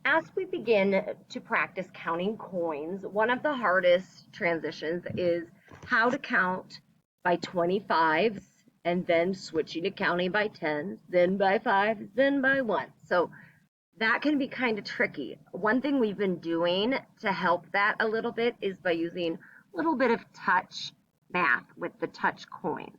As we begin to practice counting coins, one of the hardest transitions is how to count by 25s and then switching to counting by 10s, then by 5s, then by 1s. So that can be kind of tricky. One thing we've been doing to help that a little bit is by using a little bit of touch math with the touch coins.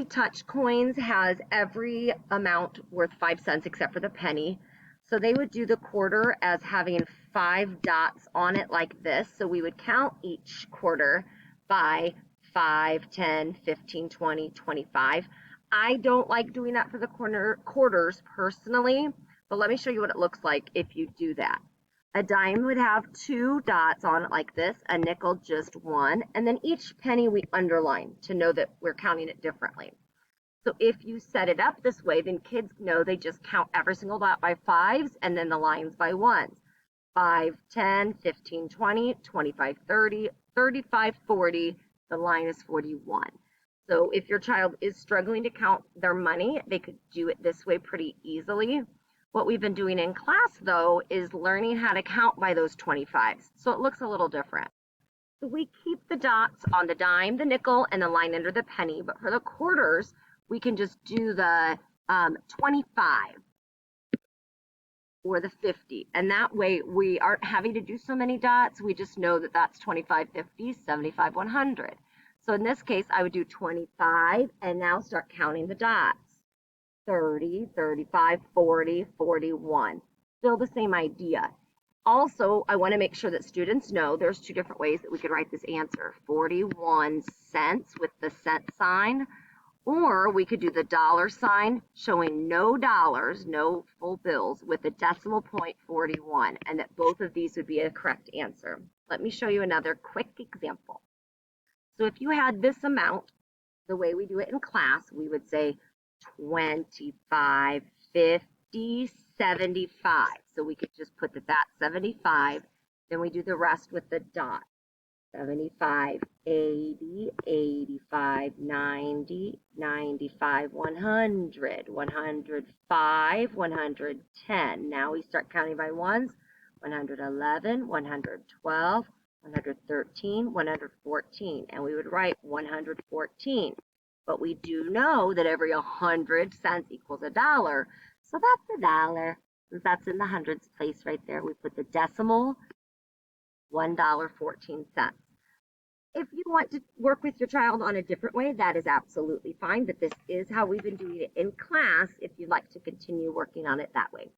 Touch coins has every amount worth 5 cents except for the penny. So they would do the quarter as having 5 dots on it like this. So we would count each quarter by 5, 10, 15, 20, 25. I don't like doing that for the quarters personally, but let me show you what it looks like if you do that. A dime would have 2 dots on it like this, a nickel just 1, and then each penny we underline to know that we're counting it differently. So if you set it up this way, then kids know they just count every single dot by 5s and then the lines by 1s. 5, 10, 15, 20, 25, 30, 35, 40, the line is 41. So if your child is struggling to count their money, they could do it this way pretty easily. What we've been doing in class, though, is learning how to count by those 25s. So it looks a little different. So we keep the dots on the dime, the nickel, and the line under the penny, but for the quarters, we can just do the 25 or the 50. And that way we aren't having to do so many dots. We just know that that's 25, 50, 75, 100. So in this case, I would do 25 and now start counting the dots. 30, 35, 40, 41. Still the same idea. Also, I want to make sure that students know there's 2 different ways that we could write this answer. 41 cents with the cent sign, or we could do the dollar sign showing no dollars, no full bills, with a decimal point 41, and that both of these would be a correct answer. Let me show you another quick example. So if you had this amount, the way we do it in class, we would say 25, 50, 75. So we could just put that 75, then we do the rest with the dot. 75, 80, 85, 90, 95, 100, 105, 110. Now we start counting by ones. 111, 112, 113, 114. And we would write 114. But we do know that every 100 cents equals a dollar. So that's a dollar. Since that's in the hundreds place right there, we put the decimal, $1.14. If you want to work with your child on a different way, that is absolutely fine, but this is how we've been doing it in class if you'd like to continue working on it that way.